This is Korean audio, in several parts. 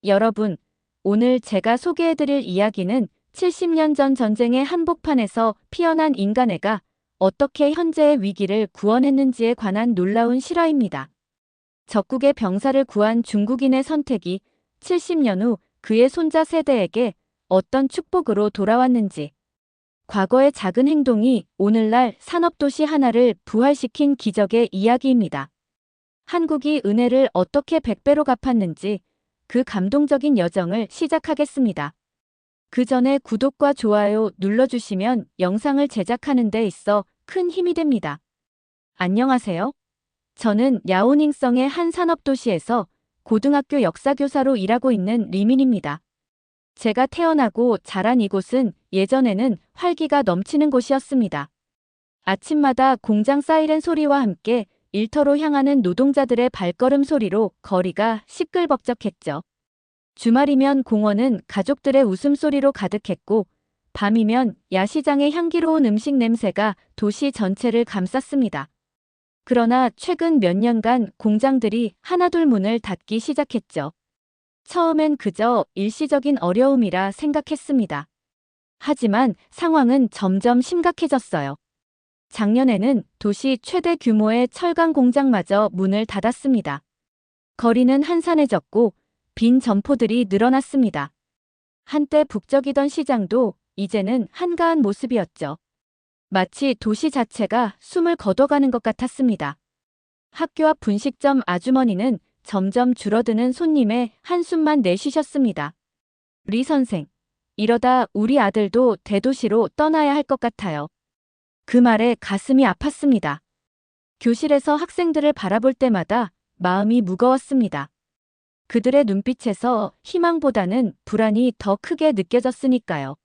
여러분, 오늘 제가 소개해드릴 이야기는 70년 전 전쟁의 한복판에서 피어난 인간애가 어떻게 현재의 위기를 구원했는지에 관한 놀라운 실화입니다. 적국의 병사를 구한 중국인의 선택이 70년 후 그의 손자 세대에게 어떤 축복으로 돌아왔는지, 과거의 작은 행동이 오늘날 산업도시 하나를 부활시킨 기적의 이야기입니다. 한국이 은혜를 어떻게 100배로 갚았는지 그 감동적인 여정을 시작하겠습니다. 그 전에 구독과 좋아요 눌러주시면 영상을 제작하는 데 있어 큰 힘이 됩니다. 안녕하세요. 저는 야오닝성의 한 산업도시에서 고등학교 역사교사로 일하고 있는 리민입니다. 제가 태어나고 자란 이곳은 예전에는 활기가 넘치는 곳이었습니다. 아침마다 공장 사이렌 소리와 함께 일터로 향하는 노동자들의 발걸음 소리로 거리가 시끌벅적했죠. 주말이면 공원은 가족들의 웃음소리로 가득했고, 밤이면 야시장의 향기로운 음식 냄새가 도시 전체를 감쌌습니다. 그러나 최근 몇 년간 공장들이 하나둘 문을 닫기 시작했죠. 처음엔 그저 일시적인 어려움이라 생각했습니다. 하지만 상황은 점점 심각해졌어요. 작년에는 도시 최대 규모의 철강 공장마저 문을 닫았습니다. 거리는 한산해졌고 빈 점포들이 늘어났습니다. 한때 북적이던 시장도 이제는 한가한 모습이었죠. 마치 도시 자체가 숨을 거둬가는 것 같았습니다. 학교 앞 분식점 아주머니는 점점 줄어드는 손님의 한숨만 내쉬셨습니다. 리 선생, 이러다 우리 아들도 대도시로 떠나야 할 것 같아요. 그 말에 가슴이 아팠습니다. 교실에서 학생들을 바라볼 때마다 마음이 무거웠습니다. 그들의 눈빛에서 희망보다는 불안이 더 크게 느껴졌으니까요.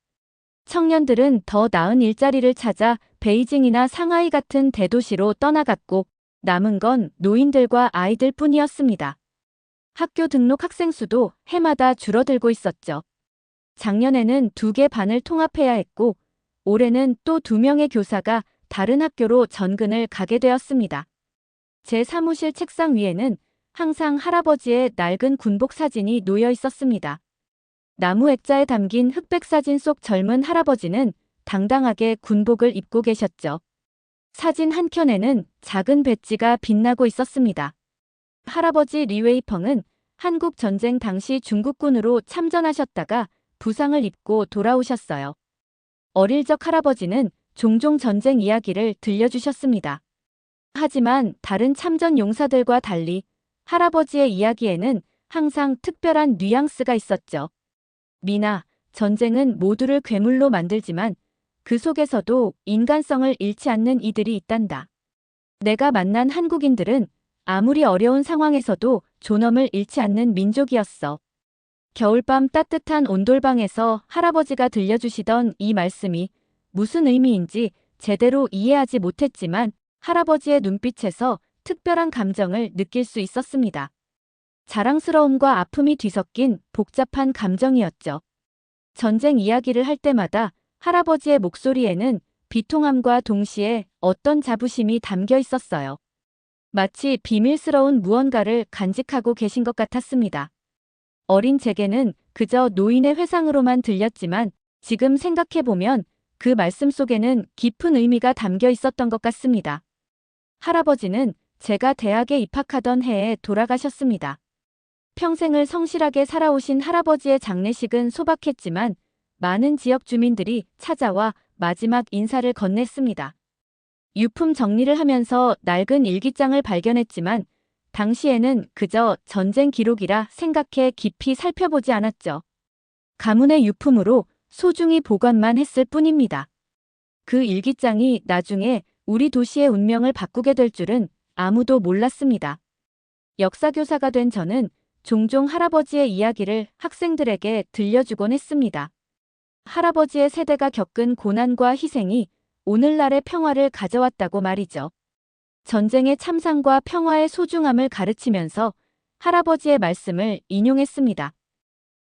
청년들은 더 나은 일자리를 찾아 베이징이나 상하이 같은 대도시로 떠나갔고 남은 건 노인들과 아이들 뿐이었습니다. 학교 등록 학생 수도 해마다 줄어들고 있었죠. 작년에는 2개 반을 통합해야 했고 올해는 또 2명의 교사가 다른 학교로 전근을 가게 되었습니다. 제 사무실 책상 위에는 항상 할아버지의 낡은 군복 사진이 놓여 있었습니다. 나무 액자에 담긴 흑백 사진 속 젊은 할아버지는 당당하게 군복을 입고 계셨죠. 사진 한켠에는 작은 배지가 빛나고 있었습니다. 할아버지 리웨이펑은 한국 전쟁 당시 중국군으로 참전하셨다가 부상을 입고 돌아오셨어요. 어릴 적 할아버지는 종종 전쟁 이야기를 들려주셨습니다. 하지만 다른 참전 용사들과 달리 할아버지의 이야기에는 항상 특별한 뉘앙스가 있었죠. 미나, 전쟁은 모두를 괴물로 만들지만 그 속에서도 인간성을 잃지 않는 이들이 있단다. 내가 만난 한국인들은 아무리 어려운 상황에서도 존엄을 잃지 않는 민족이었어. 겨울밤 따뜻한 온돌방에서 할아버지가 들려주시던 이 말씀이 무슨 의미인지 제대로 이해하지 못했지만 할아버지의 눈빛에서 특별한 감정을 느낄 수 있었습니다. 자랑스러움과 아픔이 뒤섞인 복잡한 감정이었죠. 전쟁 이야기를 할 때마다 할아버지의 목소리에는 비통함과 동시에 어떤 자부심이 담겨 있었어요. 마치 비밀스러운 무언가를 간직하고 계신 것 같았습니다. 어린 제게는 그저 노인의 회상으로만 들렸지만 지금 생각해보면 그 말씀 속에는 깊은 의미가 담겨 있었던 것 같습니다. 할아버지는 제가 대학에 입학하던 해에 돌아가셨습니다. 평생을 성실하게 살아오신 할아버지의 장례식은 소박했지만 많은 지역 주민들이 찾아와 마지막 인사를 건넸습니다. 유품 정리를 하면서 낡은 일기장을 발견했지만 당시에는 그저 전쟁 기록이라 생각해 깊이 살펴보지 않았죠. 가문의 유품으로 소중히 보관만 했을 뿐입니다. 그 일기장이 나중에 우리 도시의 운명을 바꾸게 될 줄은 아무도 몰랐습니다. 역사교사가 된 저는 종종 할아버지의 이야기를 학생들에게 들려주곤 했습니다. 할아버지의 세대가 겪은 고난과 희생이 오늘날의 평화를 가져왔다고 말이죠. 전쟁의 참상과 평화의 소중함을 가르치면서 할아버지의 말씀을 인용했습니다.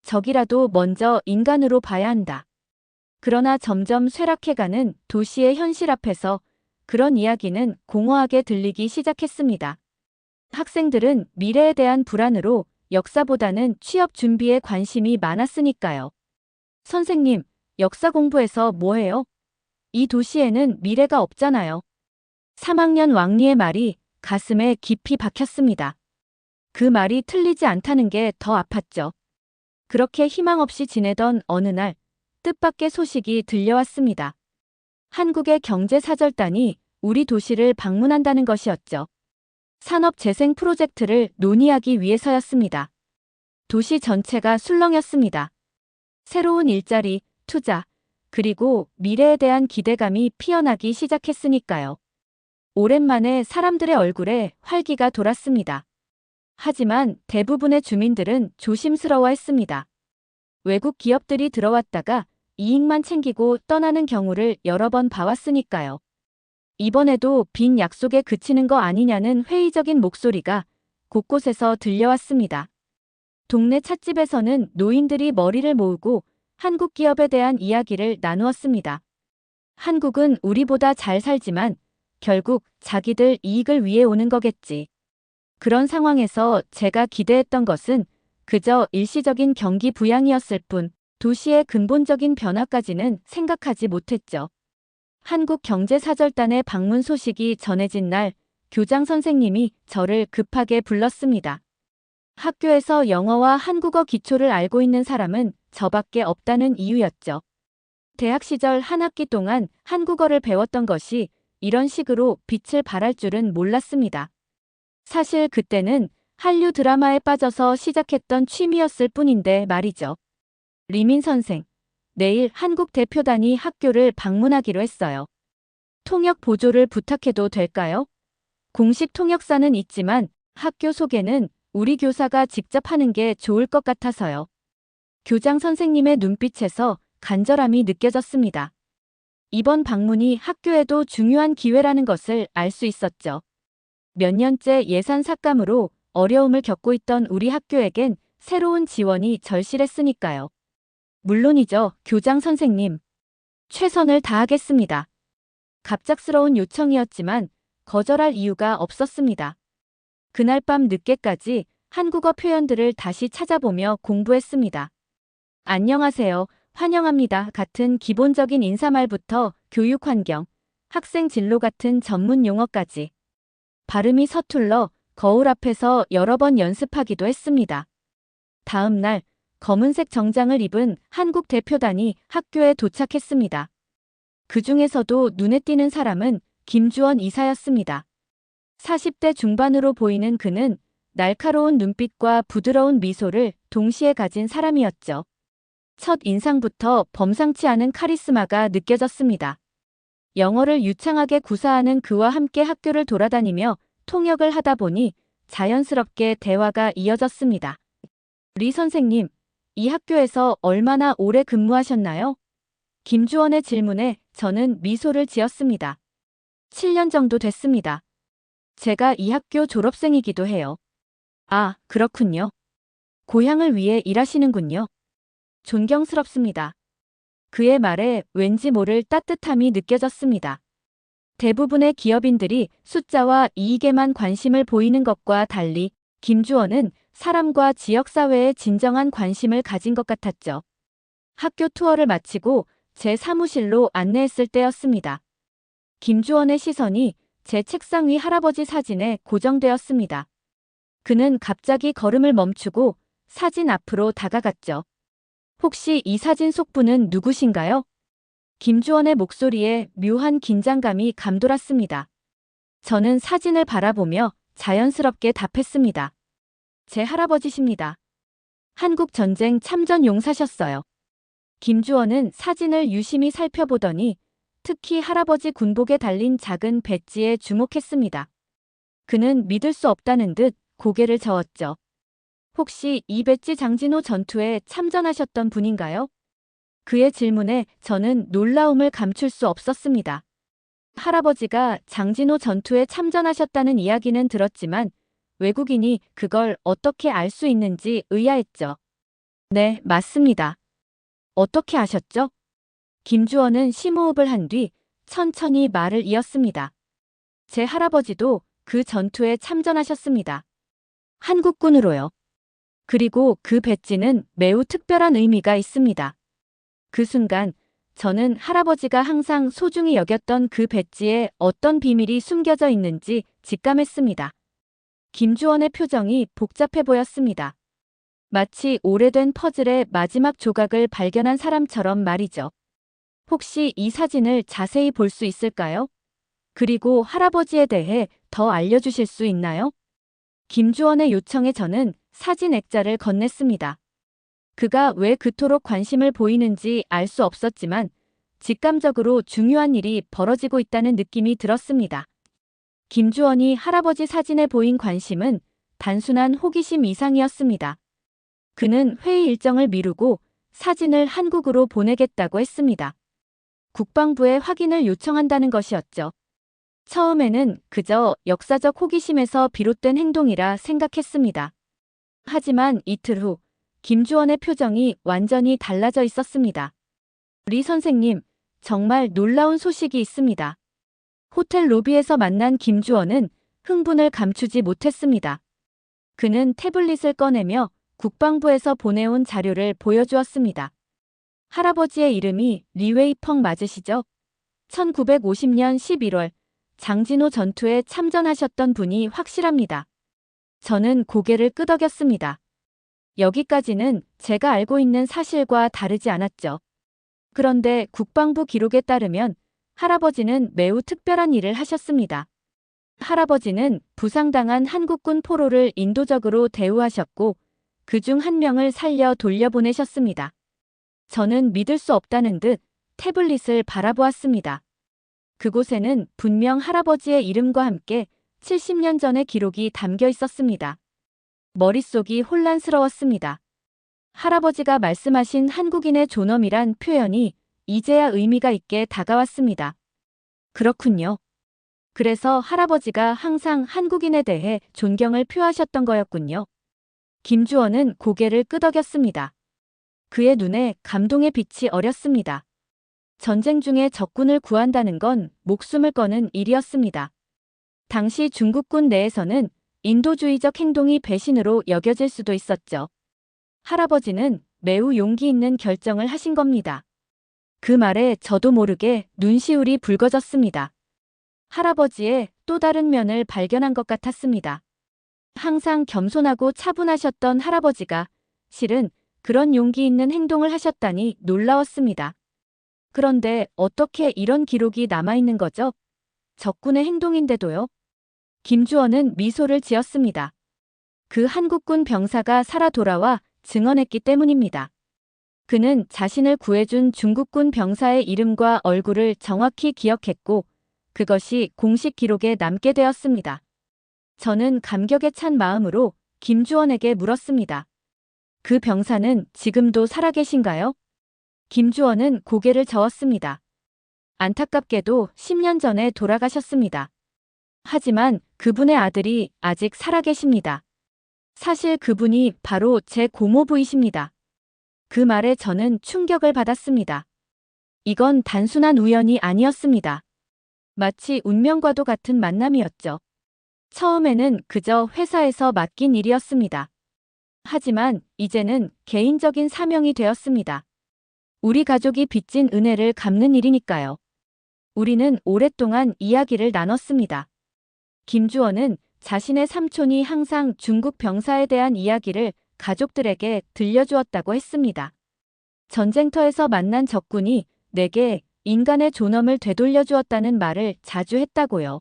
적이라도 먼저 인간으로 봐야 한다. 그러나 점점 쇠락해가는 도시의 현실 앞에서 그런 이야기는 공허하게 들리기 시작했습니다. 학생들은 미래에 대한 불안으로 역사보다는 취업 준비에 관심이 많았으니까요. 선생님, 역사 공부해서 뭐해요? 이 도시에는 미래가 없잖아요. 3학년 왕리의 말이 가슴에 깊이 박혔습니다. 그 말이 틀리지 않다는 게 더 아팠죠. 그렇게 희망 없이 지내던 어느 날 뜻밖의 소식이 들려왔습니다. 한국의 경제사절단이 우리 도시를 방문한다는 것이었죠. 산업재생 프로젝트를 논의하기 위해서였습니다. 도시 전체가 술렁였습니다. 새로운 일자리, 투자, 그리고 미래에 대한 기대감이 피어나기 시작했으니까요. 오랜만에 사람들의 얼굴에 활기가 돌았습니다. 하지만 대부분의 주민들은 조심스러워했습니다. 외국 기업들이 들어왔다가 이익만 챙기고 떠나는 경우를 여러 번 봐왔으니까요. 이번에도 빈 약속에 그치는 거 아니냐는 회의적인 목소리가 곳곳에서 들려왔습니다. 동네 찻집에서는 노인들이 머리를 모으고 한국 기업에 대한 이야기를 나누었습니다. 한국은 우리보다 잘 살지만 결국 자기들 이익을 위해 오는 거겠지. 그런 상황에서 제가 기대했던 것은 그저 일시적인 경기 부양이었을 뿐 도시의 근본적인 변화까지는 생각하지 못했죠. 한국경제사절단의 방문 소식이 전해진 날 교장 선생님이 저를 급하게 불렀습니다. 학교에서 영어와 한국어 기초를 알고 있는 사람은 저밖에 없다는 이유였죠. 대학 시절 한 학기 동안 한국어를 배웠던 것이 이런 식으로 빛을 발할 줄은 몰랐습니다. 사실 그때는 한류 드라마에 빠져서 시작했던 취미였을 뿐인데 말이죠. 리민 선생, 내일 한국 대표단이 학교를 방문하기로 했어요. 통역 보조를 부탁해도 될까요? 공식 통역사는 있지만 학교 소개는 우리 교사가 직접 하는 게 좋을 것 같아서요. 교장 선생님의 눈빛에서 간절함이 느껴졌습니다. 이번 방문이 학교에도 중요한 기회라는 것을 알 수 있었죠. 몇 년째 예산 삭감으로 어려움을 겪고 있던 우리 학교에겐 새로운 지원이 절실했으니까요. 물론이죠, 교장 선생님. 최선을 다하겠습니다. 갑작스러운 요청이었지만 거절할 이유가 없었습니다. 그날 밤 늦게까지 한국어 표현들을 다시 찾아보며 공부했습니다. 안녕하세요, 환영합니다 같은 기본적인 인사말부터 교육 환경, 학생 진로 같은 전문 용어까지. 발음이 서툴러 거울 앞에서 여러 번 연습하기도 했습니다. 다음 날 검은색 정장을 입은 한국 대표단이 학교에 도착했습니다. 그 중에서도 눈에 띄는 사람은 김주원 이사였습니다. 40대 중반으로 보이는 그는 날카로운 눈빛과 부드러운 미소를 동시에 가진 사람이었죠. 첫 인상부터 범상치 않은 카리스마가 느껴졌습니다. 영어를 유창하게 구사하는 그와 함께 학교를 돌아다니며 통역을 하다 보니 자연스럽게 대화가 이어졌습니다. 리 선생님, 이 학교에서 얼마나 오래 근무하셨나요? 김주원의 질문에 저는 미소를 지었습니다. 7년 정도 됐습니다. 제가 이 학교 졸업생이기도 해요. 아, 그렇군요. 고향을 위해 일하시는군요. 존경스럽습니다. 그의 말에 왠지 모를 따뜻함이 느껴졌습니다. 대부분의 기업인들이 숫자와 이익에만 관심을 보이는 것과 달리 김주원은 사람과 지역사회에 진정한 관심을 가진 것 같았죠. 학교 투어를 마치고 제 사무실로 안내했을 때였습니다. 김주원의 시선이 제 책상 위 할아버지 사진에 고정되었습니다. 그는 갑자기 걸음을 멈추고 사진 앞으로 다가갔죠. 혹시 이 사진 속분은 누구신가요? 김주원의 목소리에 묘한 긴장감이 감돌았습니다. 저는 사진을 바라보며 자연스럽게 답했습니다. 제 할아버지십니다. 한국전쟁 참전 용사셨어요. 김주원은 사진을 유심히 살펴보더니 특히 할아버지 군복에 달린 작은 배지에 주목했습니다. 그는 믿을 수 없다는 듯 고개를 저었죠. 혹시 이 배지 장진호 전투에 참전하셨던 분인가요? 그의 질문에 저는 놀라움을 감출 수 없었습니다. 할아버지가 장진호 전투에 참전하셨다는 이야기는 들었지만 외국인이 그걸 어떻게 알 수 있는지 의아했죠. 네, 맞습니다. 어떻게 아셨죠? 김주원은 심호흡을 한 뒤 천천히 말을 이었습니다. 제 할아버지도 그 전투에 참전하셨습니다. 한국군으로요. 그리고 그 배지는 매우 특별한 의미가 있습니다. 그 순간 저는 할아버지가 항상 소중히 여겼던 그 배지에 어떤 비밀이 숨겨져 있는지 직감했습니다. 김주원의 표정이 복잡해 보였습니다. 마치 오래된 퍼즐의 마지막 조각을 발견한 사람처럼 말이죠. 혹시 이 사진을 자세히 볼 수 있을까요? 그리고 할아버지에 대해 더 알려주실 수 있나요? 김주원의 요청에 저는 사진 액자를 건넸습니다. 그가 왜 그토록 관심을 보이는지 알 수 없었지만 직감적으로 중요한 일이 벌어지고 있다는 느낌이 들었습니다. 김주원이 할아버지 사진에 보인 관심은 단순한 호기심 이상이었습니다. 그는 회의 일정을 미루고 사진을 한국으로 보내겠다고 했습니다. 국방부에 확인을 요청한다는 것이었죠. 처음에는 그저 역사적 호기심에서 비롯된 행동이라 생각했습니다. 하지만 이틀 후 김주원의 표정이 완전히 달라져 있었습니다. 리 선생님, 정말 놀라운 소식이 있습니다. 호텔 로비에서 만난 김주원은 흥분을 감추지 못했습니다. 그는 태블릿을 꺼내며 국방부에서 보내온 자료를 보여주었습니다. 할아버지의 이름이 리웨이펑 맞으시죠? 1950년 11월 장진호 전투에 참전하셨던 분이 확실합니다. 저는 고개를 끄덕였습니다. 여기까지는 제가 알고 있는 사실과 다르지 않았죠. 그런데 국방부 기록에 따르면 할아버지는 매우 특별한 일을 하셨습니다. 할아버지는 부상당한 한국군 포로를 인도적으로 대우하셨고 그중 한 명을 살려 돌려보내셨습니다. 저는 믿을 수 없다는 듯 태블릿을 바라보았습니다. 그곳에는 분명 할아버지의 이름과 함께 70년 전의 기록이 담겨 있었습니다. 머릿속이 혼란스러웠습니다. 할아버지가 말씀하신 한국인의 존엄이란 표현이 이제야 의미가 있게 다가왔습니다. 그렇군요. 그래서 할아버지가 항상 한국인에 대해 존경을 표하셨던 거였군요. 김주원은 고개를 끄덕였습니다. 그의 눈에 감동의 빛이 어렸습니다. 전쟁 중에 적군을 구한다는 건 목숨을 거는 일이었습니다. 당시 중국군 내에서는 인도주의적 행동이 배신으로 여겨질 수도 있었죠. 할아버지는 매우 용기 있는 결정을 하신 겁니다. 그 말에 저도 모르게 눈시울이 붉어졌습니다. 할아버지의 또 다른 면을 발견한 것 같았습니다. 항상 겸손하고 차분하셨던 할아버지가 실은 그런 용기 있는 행동을 하셨다니 놀라웠습니다. 그런데 어떻게 이런 기록이 남아있는 거죠? 적군의 행동인데도요? 김주원은 미소를 지었습니다. 그 한국군 병사가 살아 돌아와 증언했기 때문입니다. 그는 자신을 구해준 중국군 병사의 이름과 얼굴을 정확히 기억했고 그것이 공식 기록에 남게 되었습니다. 저는 감격에 찬 마음으로 김주원에게 물었습니다. 그 병사는 지금도 살아계신가요? 김주원은 고개를 저었습니다. 안타깝게도 10년 전에 돌아가셨습니다. 하지만 그분의 아들이 아직 살아계십니다. 사실 그분이 바로 제 고모부이십니다. 그 말에 저는 충격을 받았습니다. 이건 단순한 우연이 아니었습니다. 마치 운명과도 같은 만남이었죠. 처음에는 그저 회사에서 맡긴 일이었습니다. 하지만 이제는 개인적인 사명이 되었습니다. 우리 가족이 빚진 은혜를 갚는 일이니까요. 우리는 오랫동안 이야기를 나눴습니다. 김주원은 자신의 삼촌이 항상 중국 병사에 대한 이야기를 가족들에게 들려주었다고 했습니다. 전쟁터에서 만난 적군이 내게 인간의 존엄을 되돌려주었다는 말을 자주 했다고요.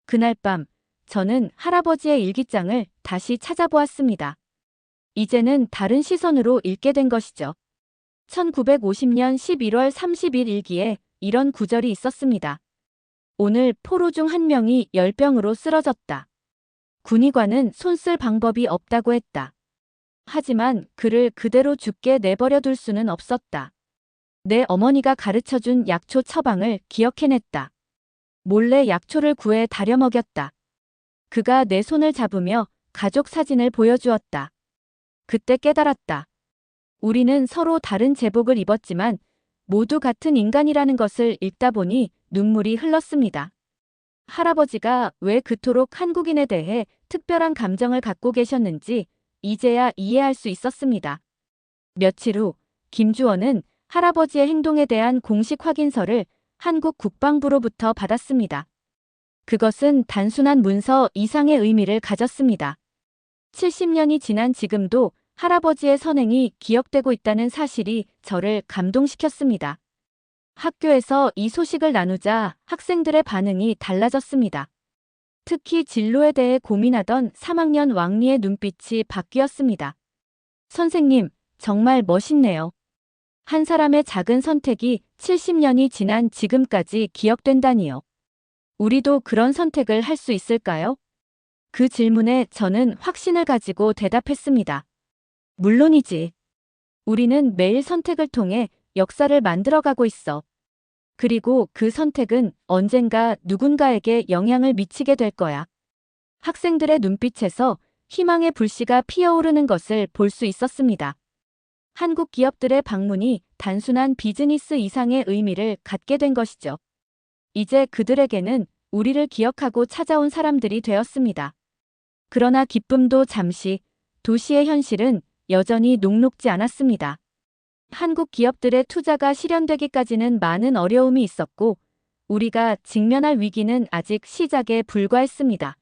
그날 밤 저는 할아버지의 일기장을 다시 찾아보았습니다. 이제는 다른 시선으로 읽게 된 것이죠. 1950년 11월 30일 일기에 이런 구절이 있었습니다. 오늘 포로 중 한 명이 열병으로 쓰러졌다. 군의관은 손 쓸 방법이 없다고 했다. 하지만 그를 그대로 죽게 내버려 둘 수는 없었다. 내 어머니가 가르쳐준 약초 처방을 기억해냈다. 몰래 약초를 구해 다려 먹였다. 그가 내 손을 잡으며 가족 사진을 보여주었다. 그때 깨달았다. 우리는 서로 다른 제복을 입었지만 모두 같은 인간이라는 것을 읽다 보니 눈물이 흘렀습니다. 할아버지가 왜 그토록 한국인에 대해 특별한 감정을 갖고 계셨는지 이제야 이해할 수 있었습니다. 며칠 후 김주원은 할아버지의 행동에 대한 공식 확인서를 한국 국방부로부터 받았습니다. 그것은 단순한 문서 이상의 의미를 가졌습니다. 70년이 지난 지금도 할아버지의 선행이 기억되고 있다는 사실이 저를 감동시켰습니다. 학교에서 이 소식을 나누자 학생들의 반응이 달라졌습니다. 특히 진로에 대해 고민하던 3학년 왕리의 눈빛이 바뀌었습니다. 선생님, 정말 멋있네요. 한 사람의 작은 선택이 70년이 지난 지금까지 기억된다니요. 우리도 그런 선택을 할 수 있을까요? 그 질문에 저는 확신을 가지고 대답했습니다. 물론이지. 우리는 매일 선택을 통해 역사를 만들어가고 있어. 그리고 그 선택은 언젠가 누군가에게 영향을 미치게 될 거야. 학생들의 눈빛에서 희망의 불씨가 피어오르는 것을 볼 수 있었습니다. 한국 기업들의 방문이 단순한 비즈니스 이상의 의미를 갖게 된 것이죠. 이제 그들에게는 우리를 기억하고 찾아온 사람들이 되었습니다. 그러나 기쁨도 잠시, 도시의 현실은 여전히 녹록지 않았습니다. 한국 기업들의 투자가 실현되기까지는 많은 어려움이 있었고, 우리가 직면할 위기는 아직 시작에 불과했습니다.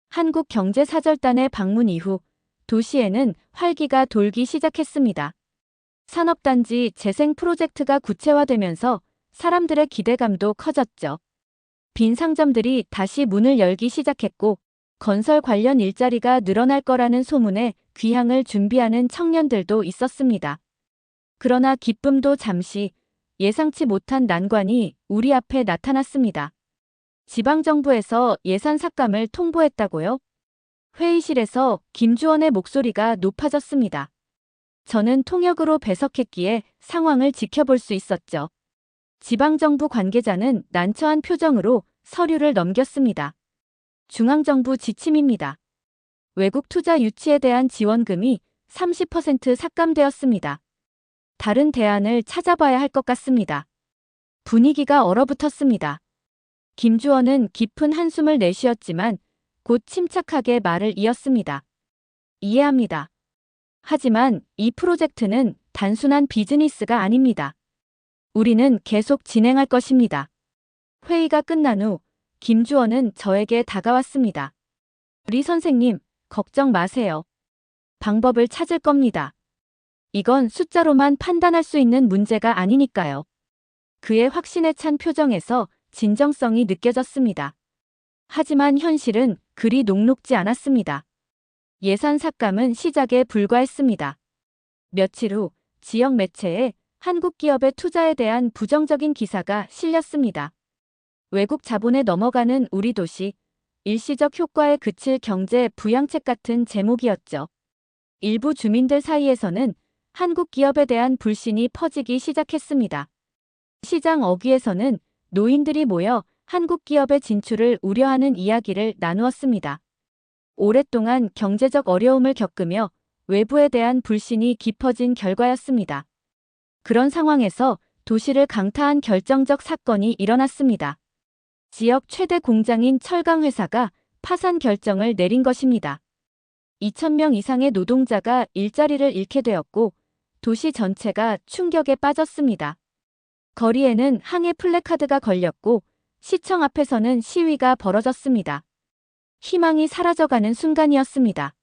한국 경제사절단의 방문 이후 도시에는 활기가 돌기 시작했습니다. 산업단지 재생 프로젝트가 구체화되면서 사람들의 기대감도 커졌죠. 빈 상점들이 다시 문을 열기 시작했고, 건설 관련 일자리가 늘어날 거라는 소문에 귀향을 준비하는 청년들도 있었습니다. 그러나 기쁨도 잠시, 예상치 못한 난관이 우리 앞에 나타났습니다. 지방정부에서 예산 삭감을 통보했다고요? 회의실에서 김주원의 목소리가 높아졌습니다. 저는 통역으로 배석했기에 상황을 지켜볼 수 있었죠. 지방정부 관계자는 난처한 표정으로 서류를 넘겼습니다. 중앙정부 지침입니다. 외국 투자 유치에 대한 지원금이 30% 삭감되었습니다. 다른 대안을 찾아봐야 할 것 같습니다. 분위기가 얼어붙었습니다. 김주원은 깊은 한숨을 내쉬었지만 곧 침착하게 말을 이었습니다. 이해합니다. 하지만 이 프로젝트는 단순한 비즈니스가 아닙니다. 우리는 계속 진행할 것입니다. 회의가 끝난 후 김주원은 저에게 다가왔습니다. 리 선생님, 걱정 마세요. 방법을 찾을 겁니다. 이건 숫자로만 판단할 수 있는 문제가 아니니까요. 그의 확신에 찬 표정에서 진정성이 느껴졌습니다. 하지만 현실은 그리 녹록지 않았습니다. 예산 삭감은 시작에 불과했습니다. 며칠 후 지역 매체에 한국 기업의 투자에 대한 부정적인 기사가 실렸습니다. 외국 자본에 넘어가는 우리 도시, 일시적 효과에 그칠 경제 부양책 같은 제목이었죠. 일부 주민들 사이에서는 한국 기업에 대한 불신이 퍼지기 시작했습니다. 시장 어귀에서는 노인들이 모여 한국 기업의 진출을 우려하는 이야기를 나누었습니다. 오랫동안 경제적 어려움을 겪으며 외부에 대한 불신이 깊어진 결과였습니다. 그런 상황에서 도시를 강타한 결정적 사건이 일어났습니다. 지역 최대 공장인 철강회사가 파산 결정을 내린 것입니다. 2,000명 이상의 노동자가 일자리를 잃게 되었고 도시 전체가 충격에 빠졌습니다. 거리에는 항해 플래카드가 걸렸고 시청 앞에서는 시위가 벌어졌습니다. 희망이 사라져가는 순간이었습니다.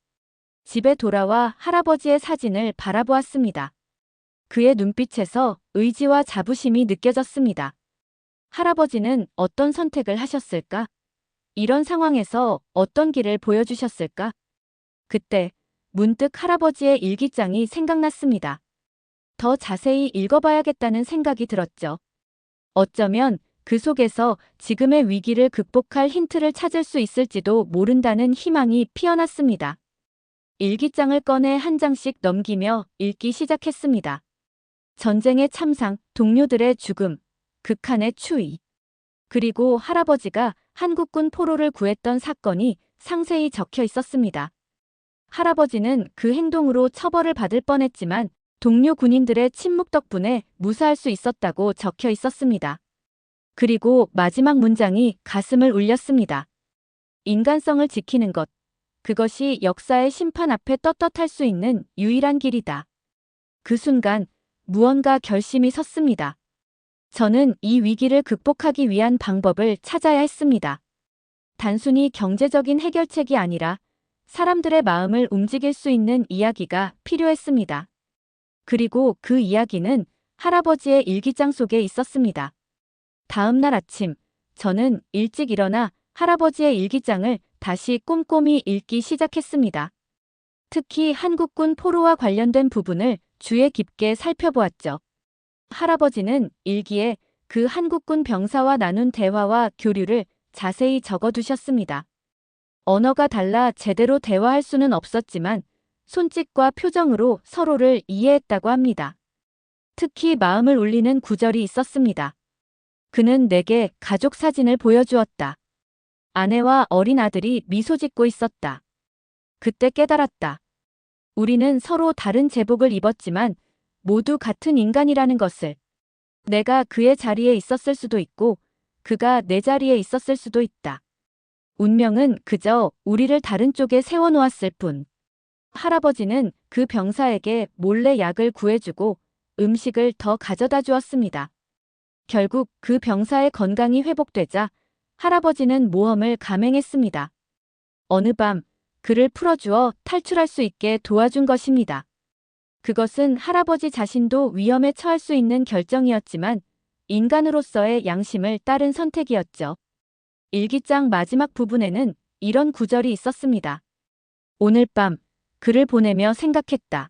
집에 돌아와 할아버지의 사진을 바라보았습니다. 그의 눈빛에서 의지와 자부심이 느껴졌습니다. 할아버지는 어떤 선택을 하셨을까? 이런 상황에서 어떤 길을 보여주셨을까? 그때 문득 할아버지의 일기장이 생각났습니다. 더 자세히 읽어봐야겠다는 생각이 들었죠. 어쩌면 그 속에서 지금의 위기를 극복할 힌트를 찾을 수 있을지도 모른다는 희망이 피어났습니다. 일기장을 꺼내 한 장씩 넘기며 읽기 시작했습니다. 전쟁의 참상, 동료들의 죽음, 극한의 추위. 그리고 할아버지가 한국군 포로를 구했던 사건이 상세히 적혀 있었습니다. 할아버지는 그 행동으로 처벌을 받을 뻔했지만 동료 군인들의 침묵 덕분에 무사할 수 있었다고 적혀 있었습니다. 그리고 마지막 문장이 가슴을 울렸습니다. 인간성을 지키는 것, 그것이 역사의 심판 앞에 떳떳할 수 있는 유일한 길이다. 그 순간 무언가 결심이 섰습니다. 저는 이 위기를 극복하기 위한 방법을 찾아야 했습니다. 단순히 경제적인 해결책이 아니라 사람들의 마음을 움직일 수 있는 이야기가 필요했습니다. 그리고 그 이야기는 할아버지의 일기장 속에 있었습니다. 다음 날 아침, 저는 일찍 일어나 할아버지의 일기장을 다시 꼼꼼히 읽기 시작했습니다. 특히 한국군 포로와 관련된 부분을 주의 깊게 살펴보았죠. 할아버지는 일기에 그 한국군 병사와 나눈 대화와 교류를 자세히 적어두셨습니다. 언어가 달라 제대로 대화할 수는 없었지만 손짓과 표정으로 서로를 이해했다고 합니다. 특히 마음을 울리는 구절이 있었습니다. 그는 내게 가족 사진을 보여주었다. 아내와 어린 아들이 미소 짓고 있었다. 그때 깨달았다. 우리는 서로 다른 제복을 입었지만 모두 같은 인간이라는 것을. 내가 그의 자리에 있었을 수도 있고 그가 내 자리에 있었을 수도 있다. 운명은 그저 우리를 다른 쪽에 세워놓았을 뿐. 할아버지는 그 병사에게 몰래 약을 구해주고 음식을 더 가져다 주었습니다. 결국 그 병사의 건강이 회복되자 할아버지는 모험을 감행했습니다. 어느 밤 그를 풀어주어 탈출할 수 있게 도와준 것입니다. 그것은 할아버지 자신도 위험에 처할 수 있는 결정이었지만 인간으로서의 양심을 따른 선택이었죠. 일기장 마지막 부분에는 이런 구절이 있었습니다. 오늘 밤 그를 보내며 생각했다.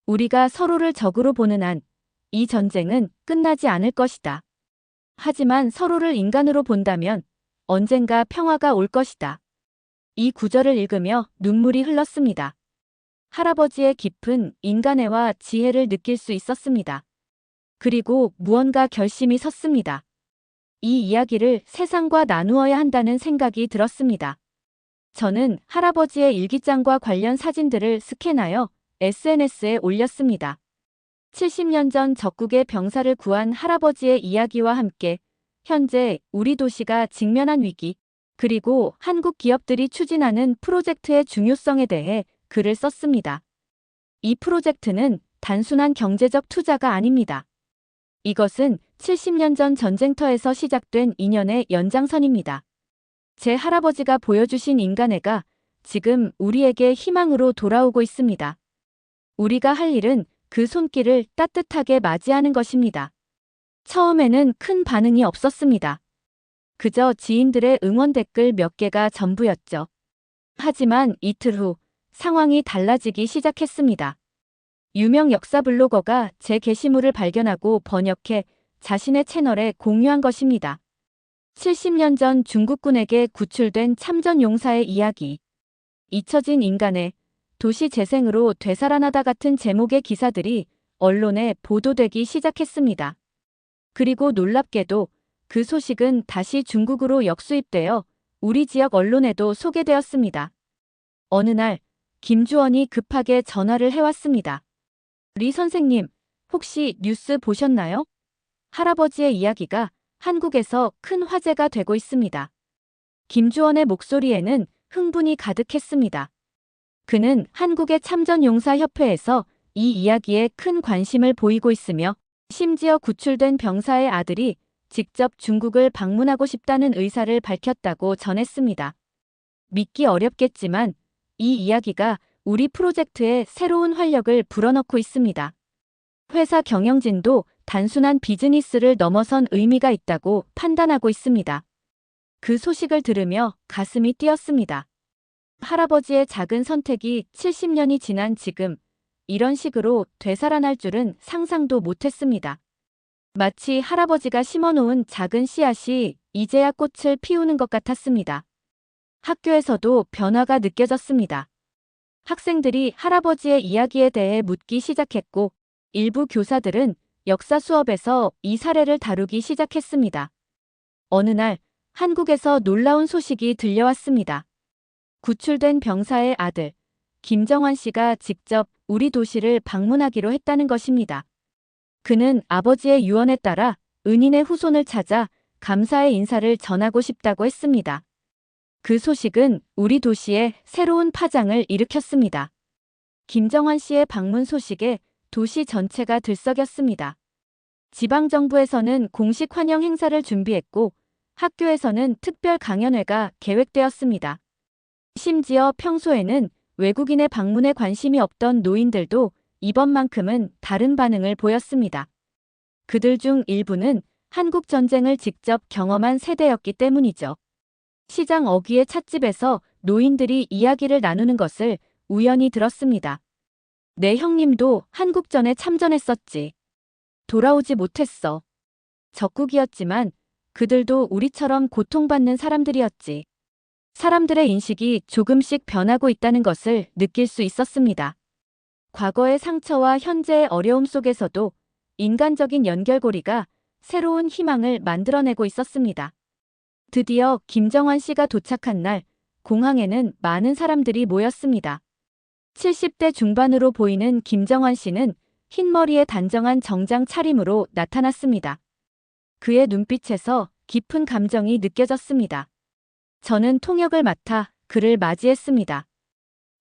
우리가 서로를 적으로 보는 한 이 전쟁은 끝나지 않을 것이다. 하지만 서로를 인간으로 본다면 언젠가 평화가 올 것이다. 이 구절을 읽으며 눈물이 흘렀습니다. 할아버지의 깊은 인간애와 지혜를 느낄 수 있었습니다. 그리고 무언가 결심이 섰습니다. 이 이야기를 세상과 나누어야 한다는 생각이 들었습니다. 저는 할아버지의 일기장과 관련 사진들을 스캔하여 SNS에 올렸습니다. 70년 전 적국의 병사를 구한 할아버지의 이야기와 함께 현재 우리 도시가 직면한 위기, 그리고 한국 기업들이 추진하는 프로젝트의 중요성에 대해 글을 썼습니다. 이 프로젝트는 단순한 경제적 투자가 아닙니다. 이것은 70년 전 전쟁터에서 시작된 인연의 연장선입니다. 제 할아버지가 보여주신 인간애가 지금 우리에게 희망으로 돌아오고 있습니다. 우리가 할 일은 그 손길을 따뜻하게 맞이하는 것입니다. 처음에는 큰 반응이 없었습니다. 그저 지인들의 응원 댓글 몇 개가 전부였죠. 하지만 이틀 후 상황이 달라지기 시작했습니다. 유명 역사 블로거가 제 게시물을 발견하고 번역해 자신의 채널에 공유한 것입니다. 70년 전 중국군에게 구출된 참전 용사의 이야기. 잊혀진 인간의 도시 재생으로 되살아나다 같은 제목의 기사들이 언론에 보도되기 시작했습니다. 그리고 놀랍게도 그 소식은 다시 중국으로 역수입되어 우리 지역 언론에도 소개되었습니다. 어느 날 김주원이 급하게 전화를 해왔습니다. 리 선생님, 혹시 뉴스 보셨나요? 할아버지의 이야기가 한국에서 큰 화제가 되고 있습니다. 김주원의 목소리에는 흥분이 가득했습니다. 그는 한국의 참전용사협회에서 이 이야기에 큰 관심을 보이고 있으며 심지어 구출된 병사의 아들이 직접 중국을 방문하고 싶다는 의사를 밝혔다고 전했습니다. 믿기 어렵겠지만 이 이야기가 우리 프로젝트에 새로운 활력을 불어넣고 있습니다. 회사 경영진도 단순한 비즈니스를 넘어선 의미가 있다고 판단하고 있습니다. 그 소식을 들으며 가슴이 뛰었습니다. 할아버지의 작은 선택이 70년이 지난 지금 이런 식으로 되살아날 줄은 상상도 못했습니다. 마치 할아버지가 심어놓은 작은 씨앗이 이제야 꽃을 피우는 것 같았습니다. 학교에서도 변화가 느껴졌습니다. 학생들이 할아버지의 이야기에 대해 묻기 시작했고 일부 교사들은 역사 수업에서 이 사례를 다루기 시작했습니다. 어느 날 한국에서 놀라운 소식이 들려왔습니다. 구출된 병사의 아들, 김정환 씨가 직접 우리 도시를 방문하기로 했다는 것입니다. 그는 아버지의 유언에 따라 은인의 후손을 찾아 감사의 인사를 전하고 싶다고 했습니다. 그 소식은 우리 도시에 새로운 파장을 일으켰습니다. 김정환 씨의 방문 소식에 도시 전체가 들썩였습니다. 지방정부에서는 공식 환영 행사를 준비했고 학교에서는 특별 강연회가 계획되었습니다. 심지어 평소에는 외국인의 방문에 관심이 없던 노인들도 이번만큼은 다른 반응을 보였습니다. 그들 중 일부는 한국 전쟁을 직접 경험한 세대였기 때문이죠. 시장 어귀의 찻집에서 노인들이 이야기를 나누는 것을 우연히 들었습니다. 내 형님도 한국전에 참전했었지. 돌아오지 못했어. 적국이었지만 그들도 우리처럼 고통받는 사람들이었지. 사람들의 인식이 조금씩 변하고 있다는 것을 느낄 수 있었습니다. 과거의 상처와 현재의 어려움 속에서도 인간적인 연결고리가 새로운 희망을 만들어내고 있었습니다. 드디어 김정환 씨가 도착한 날, 공항에는 많은 사람들이 모였습니다. 70대 중반으로 보이는 김정환 씨는 흰머리에 단정한 정장 차림으로 나타났습니다. 그의 눈빛에서 깊은 감정이 느껴졌습니다. 저는 통역을 맡아 그를 맞이했습니다.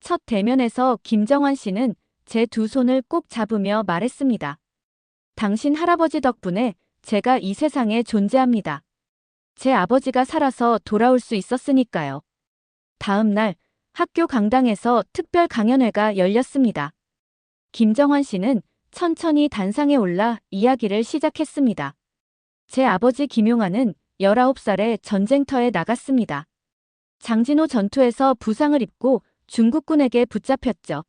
첫 대면에서 김정환 씨는 제 두 손을 꼭 잡으며 말했습니다. 당신 할아버지 덕분에 제가 이 세상에 존재합니다. 제 아버지가 살아서 돌아올 수 있었으니까요. 다음 날 학교 강당에서 특별 강연회가 열렸습니다. 김정환 씨는 천천히 단상에 올라 이야기를 시작했습니다. 제 아버지 김용환은 19살에 전쟁터에 나갔습니다. 장진호 전투에서 부상을 입고 중국군에게 붙잡혔죠.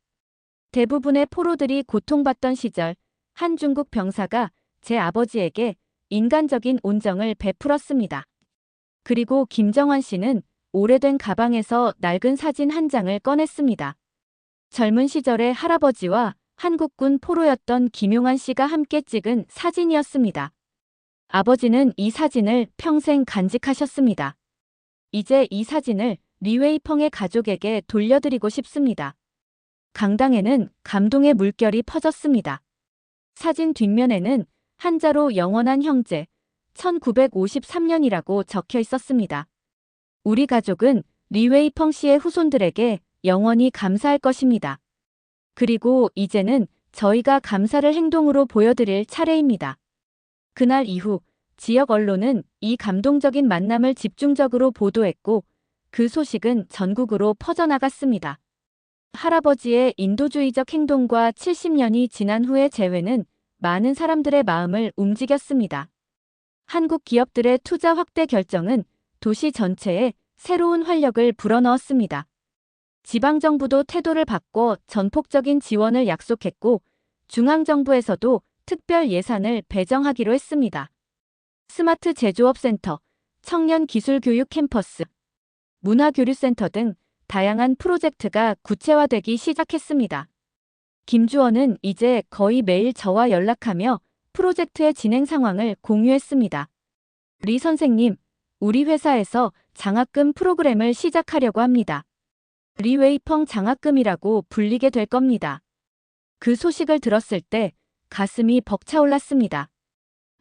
대부분의 포로들이 고통받던 시절 한 중국 병사가 제 아버지에게 인간적인 온정을 베풀었습니다. 그리고 김정환 씨는 오래된 가방에서 낡은 사진 한 장을 꺼냈습니다. 젊은 시절의 할아버지와 한국군 포로였던 김용환 씨가 함께 찍은 사진이었습니다. 아버지는 이 사진을 평생 간직하셨습니다. 이제 이 사진을 리웨이펑의 가족에게 돌려드리고 싶습니다. 강당에는 감동의 물결이 퍼졌습니다. 사진 뒷면에는 한자로 영원한 형제, 1953년이라고 적혀 있었습니다. 우리 가족은 리웨이펑 씨의 후손들에게 영원히 감사할 것입니다. 그리고 이제는 저희가 감사를 행동으로 보여드릴 차례입니다. 그날 이후 지역 언론은 이 감동적인 만남을 집중적으로 보도했고 그 소식은 전국으로 퍼져나갔습니다. 할아버지의 인도주의적 행동과 70년이 지난 후의 재회는 많은 사람들의 마음을 움직였습니다. 한국 기업들의 투자 확대 결정은 도시 전체에 새로운 활력을 불어넣었습니다. 지방정부도 태도를 바꿔 전폭적인 지원을 약속했고 중앙정부에서도 특별 예산을 배정하기로 했습니다. 스마트 제조업센터, 청년기술교육 캠퍼스, 문화교류센터 등 다양한 프로젝트가 구체화되기 시작했습니다. 김주원은 이제 거의 매일 저와 연락하며 프로젝트의 진행 상황을 공유했습니다. 리 선생님, 우리 회사에서 장학금 프로그램을 시작하려고 합니다. 리웨이펑 장학금이라고 불리게 될 겁니다. 그 소식을 들었을 때 가슴이 벅차올랐습니다.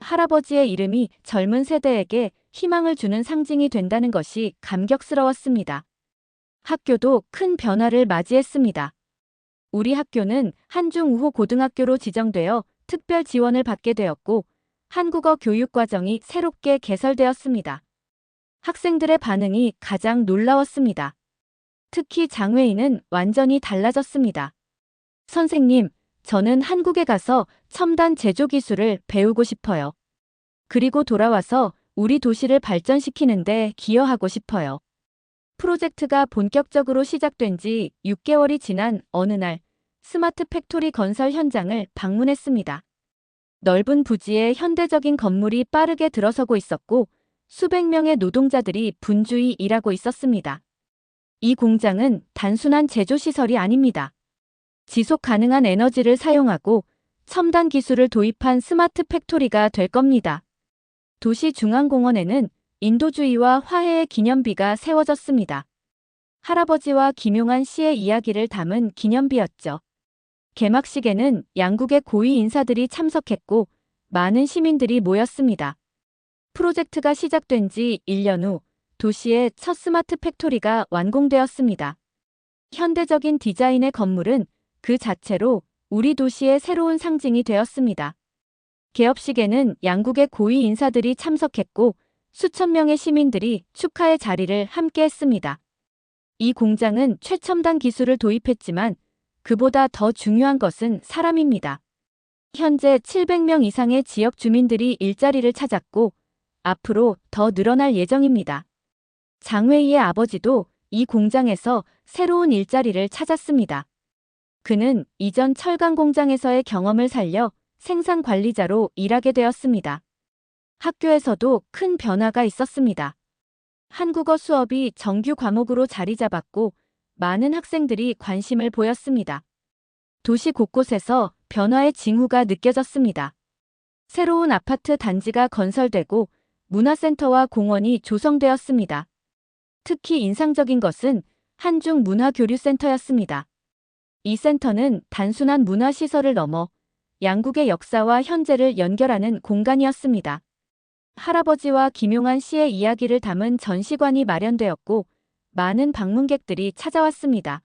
할아버지의 이름이 젊은 세대에게 희망을 주는 상징이 된다는 것이 감격스러웠습니다. 학교도 큰 변화를 맞이했습니다. 우리 학교는 한중우호 고등학교로 지정되어 특별 지원을 받게 되었고 한국어 교육 과정이 새롭게 개설되었습니다. 학생들의 반응이 가장 놀라웠습니다. 특히 장외인은 완전히 달라졌습니다. 선생님, 저는 한국에 가서 첨단 제조 기술을 배우고 싶어요. 그리고 돌아와서 우리 도시를 발전시키는데 기여하고 싶어요. 프로젝트가 본격적으로 시작된 지 6개월이 지난 어느 날 스마트 팩토리 건설 현장을 방문했습니다. 넓은 부지에 현대적인 건물이 빠르게 들어서고 있었고 수백 명의 노동자들이 분주히 일하고 있었습니다. 이 공장은 단순한 제조시설이 아닙니다. 지속 가능한 에너지를 사용하고 첨단 기술을 도입한 스마트 팩토리가 될 겁니다. 도시 중앙공원에는 인도주의와 화해의 기념비가 세워졌습니다. 할아버지와 김용환 씨의 이야기를 담은 기념비였죠. 개막식에는 양국의 고위 인사들이 참석했고 많은 시민들이 모였습니다. 프로젝트가 시작된 지 1년 후 도시의 첫 스마트 팩토리가 완공되었습니다. 현대적인 디자인의 건물은 그 자체로 우리 도시의 새로운 상징이 되었습니다. 개업식에는 양국의 고위 인사들이 참석했고 수천 명의 시민들이 축하의 자리를 함께했습니다. 이 공장은 최첨단 기술을 도입했지만 그보다 더 중요한 것은 사람입니다. 현재 700명 이상의 지역 주민들이 일자리를 찾았고 앞으로 더 늘어날 예정입니다. 장웨이의 아버지도 이 공장에서 새로운 일자리를 찾았습니다. 그는 이전 철강 공장에서의 경험을 살려 생산 관리자로 일하게 되었습니다. 학교에서도 큰 변화가 있었습니다. 한국어 수업이 정규 과목으로 자리 잡았고 많은 학생들이 관심을 보였습니다. 도시 곳곳에서 변화의 징후가 느껴졌습니다. 새로운 아파트 단지가 건설되고 문화센터와 공원이 조성되었습니다. 특히 인상적인 것은 한중 문화교류센터였습니다. 이 센터는 단순한 문화시설을 넘어 양국의 역사와 현재를 연결하는 공간이었습니다. 할아버지와 김용한 씨의 이야기를 담은 전시관이 마련되었고 많은 방문객들이 찾아왔습니다.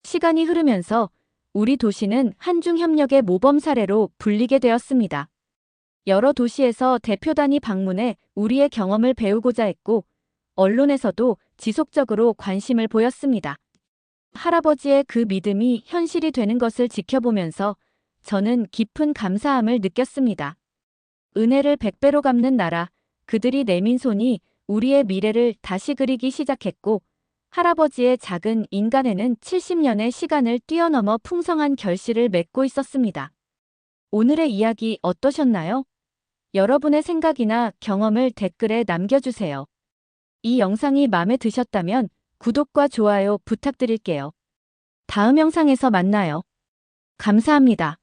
시간이 흐르면서 우리 도시는 한중협력의 모범 사례로 불리게 되었습니다. 여러 도시에서 대표단이 방문해 우리의 경험을 배우고자 했고 언론에서도 지속적으로 관심을 보였습니다. 할아버지의 그 믿음이 현실이 되는 것을 지켜보면서 저는 깊은 감사함을 느꼈습니다. 은혜를 100배로 갚는 나라, 그들이 내민 손이 우리의 미래를 다시 그리기 시작했고 할아버지의 작은 인간에는 70년의 시간을 뛰어넘어 풍성한 결실을 맺고 있었습니다. 오늘의 이야기 어떠셨나요? 여러분의 생각이나 경험을 댓글에 남겨주세요. 이 영상이 마음에 드셨다면 구독과 좋아요 부탁드릴게요. 다음 영상에서 만나요. 감사합니다.